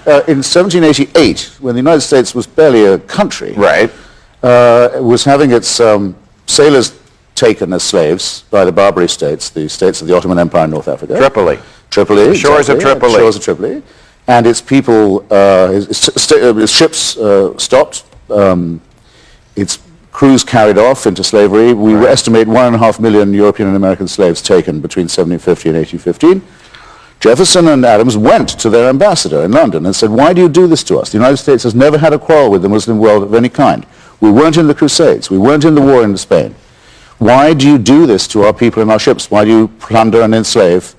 in 1788, when the United States was barely a country, Right. Was having its sailors taken as slaves by the Barbary states, the states of the Ottoman Empire in North Africa. Tripoli. Tripoli, The shores of Tripoli. Shores of Tripoli. And its people, its ships stopped, its crews carried off into slavery. We estimate 1.5 million European and American slaves taken between 1750 and 1815. Jefferson and Adams went to their ambassador in London and said, why do you do this to us? The United States has never had a quarrel with the Muslim world of any kind. We weren't in the Crusades. We weren't in the war in Spain. Why do you do this to our people and our ships? Why do you plunder and enslave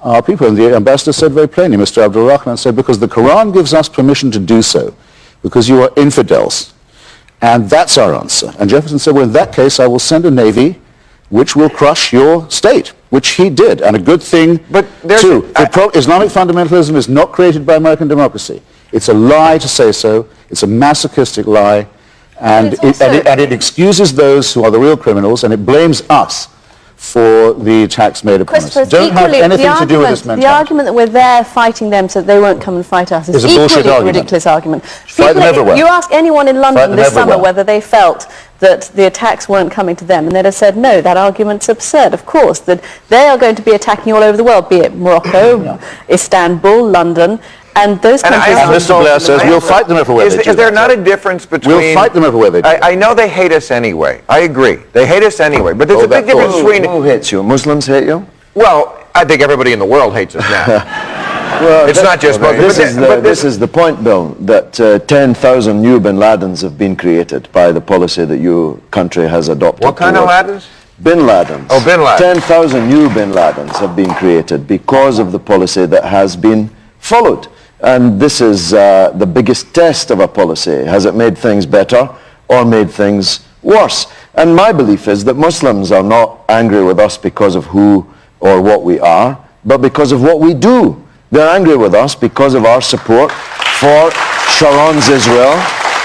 our people? And the ambassador said very plainly, Mr. Abdul Rahman said, because the Quran gives us permission to do so, because you are infidels. And that's our answer. And Jefferson said, well, in that case, I will send a navy which will crush your state, which he did, and a good thing too. Islamic fundamentalism is not created by American democracy. It's a lie to say so. It's a masochistic lie, and it excuses those who are the real criminals, and it blames us for the attacks made upon us. Don't have anything to do with this mentality. The argument that we're there fighting them so that they won't come and fight us is a bullshit equally argument. ridiculous argument. Fight them everywhere. You ask anyone in London this summer whether they felt that the attacks weren't coming to them, and they'd have said, no, that argument's absurd. Of course, that they are going to be attacking all over the world, be it Morocco, Istanbul, London, and those countries. And Mr. Blair says, we'll fight them everywhere they do. Is there not a difference between... We'll fight them everywhere they do. I know they hate us anyway. I agree. They hate us anyway. But there's a big difference between... Who hates you? Muslims hate you? Well, I think everybody in the world hates us now. Well, it's not just... This is the point, Bill, that 10,000 new bin Ladens have been created by the policy that your country has adopted. What kind of Ladens? Bin Ladens. Oh, bin Ladens. 10,000 new bin Ladens have been created because of the policy that has been followed. And this is the biggest test of a policy. Has it made things better or made things worse? And my belief is that Muslims are not angry with us because of who or what we are, but because of what we do. They're angry with us because of our support for Sharon's Israel,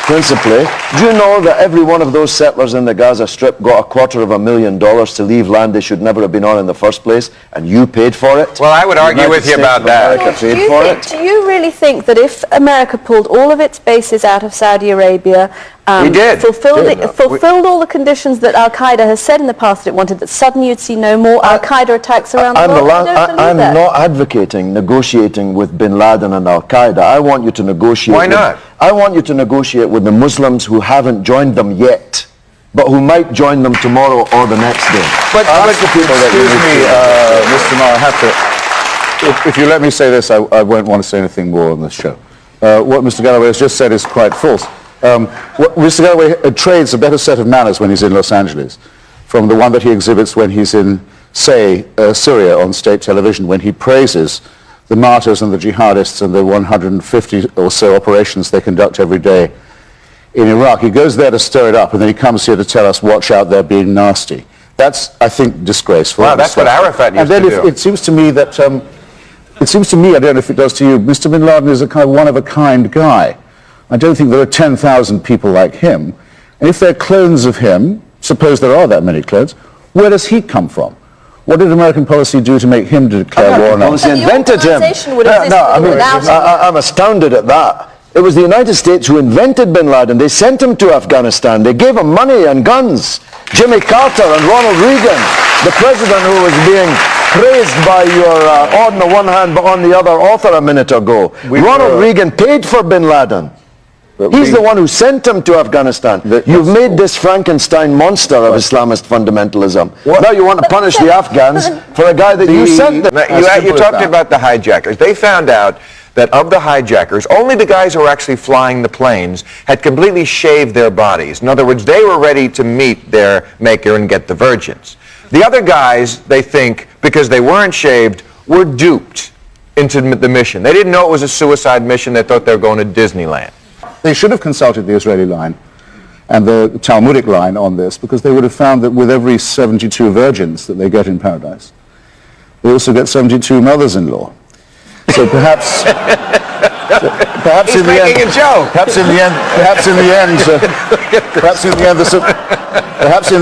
principally. Do you know that every one of those settlers in the Gaza Strip got $250,000 to leave land they should never have been on in the first place, and you paid for it? Well, I would argue with you about that. Do you really think that if America pulled all of its bases out of Saudi Arabia, fulfilled all the conditions that Al-Qaeda has said in the past that it wanted, that suddenly you'd see no more Al-Qaeda attacks around the world? I'm not advocating negotiating with bin Laden and Al-Qaeda. I want you to negotiate. Why not? I want you to negotiate with the Muslims who haven't joined them yet, but who might join them tomorrow or the next day. But excuse me, Mr. Marr, I have to, if you let me say this, I won't want to say anything more on this show. What Mr. Galloway has just said is quite false. Mr. Galloway trades a better set of manners when he's in Los Angeles from the one that he exhibits when he's in, say, Syria on state television, when he praises the martyrs and the jihadists and the 150 or so operations they conduct every day in Iraq. He goes there to stir it up, and then he comes here to tell us, watch out, they're being nasty. That's, I think, disgraceful. Wow, that's what Arafat used to do. And then it seems to me that, I don't know if it does to you, Mr. bin Laden is a kind of one-of-a-kind guy. I don't think there are 10,000 people like him. And if they're clones of him, suppose there are that many clones, where does he come from? What did American policy do to make him declare war on us? Policy invented him. I'm astounded at that. It was the United States who invented bin Laden. They sent him to Afghanistan. They gave him money and guns. Jimmy Carter and Ronald Reagan, the president who was being praised by your on the one hand but on the other author a minute ago. Ronald Reagan paid for bin Laden. He's the one who sent him to Afghanistan. You've made this Frankenstein monster of Islamist fundamentalism. Now you want to punish the Afghans for a guy that you sent them. You talked about the hijackers. They found out that of the hijackers, only the guys who were actually flying the planes had completely shaved their bodies. In other words, they were ready to meet their maker and get the virgins. The other guys, they think, because they weren't shaved, were duped into the mission. They didn't know it was a suicide mission. They thought they were going to Disneyland. They should have consulted the Israeli line and the Talmudic line on this, because they would have found that with every 72 virgins that they get in paradise, they also get 72 mothers-in-law. So perhaps in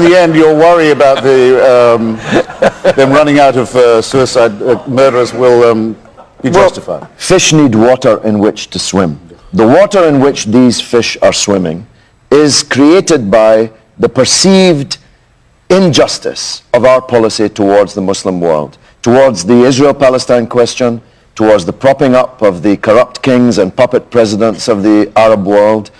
the end, your worry about them running out of suicide murderers will be justified. Fish need water in which to swim. The water in which these fish are swimming is created by the perceived injustice of our policy towards the Muslim world, towards the Israel-Palestine question, towards the propping up of the corrupt kings and puppet presidents of the Arab world,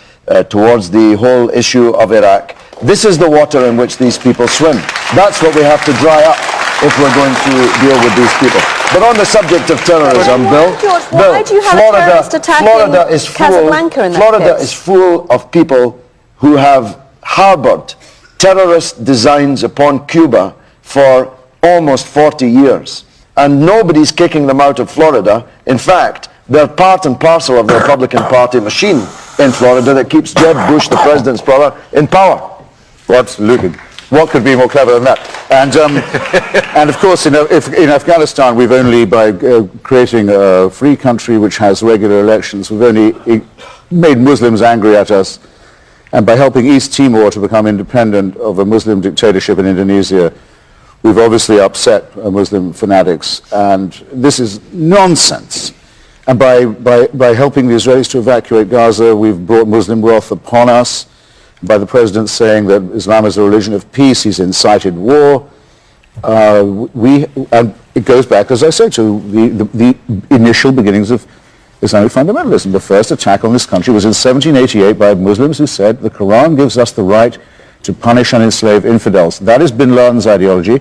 towards the whole issue of Iraq. This is the water in which these people swim. That's what we have to dry up if we're going to deal with these people. But on the subject of terrorism, Bill, why do you have a terrorist attacking Casablanca in that Florida case? is full of people who have harbored terrorist designs upon Cuba for almost 40 years. And nobody's kicking them out of Florida. In fact, they're part and parcel of the Republican Party machine in Florida that keeps Jeb Bush, the president's brother, in power. Absolutely. What could be more clever than that? And, and of course, in Afghanistan, we've only, by creating a free country which has regular elections, we've only made Muslims angry at us. And by helping East Timor to become independent of a Muslim dictatorship in Indonesia, we've obviously upset Muslim fanatics. And this is nonsense. And by helping the Israelis to evacuate Gaza, we've brought Muslim wealth upon us. By the president saying that Islam is a religion of peace, he's incited war. And it goes back, as I say, to the initial beginnings of Islamic fundamentalism. The first attack on this country was in 1788 by Muslims who said the Quran gives us the right to punish and enslave infidels. That is bin Laden's ideology.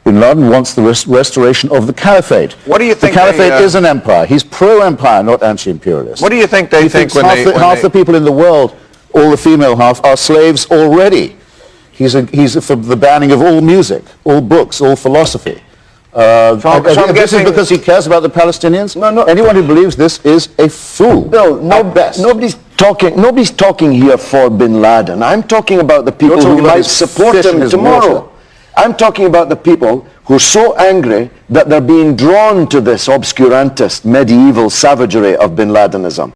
Bin Laden wants the restoration of the caliphate. What do you think? The caliphate is an empire. He's pro-empire, not anti-imperialist. What do you think they think when half the people in the world, all the female half, are slaves already? He's for the banning of all music, all books, all philosophy. This is because he cares about the Palestinians? No. Anyone who believes this is a fool. Nobody's talking here for bin Laden. I'm talking about the people who might support him tomorrow. I'm talking about the people who are so angry that they're being drawn to this obscurantist medieval savagery of bin Ladenism.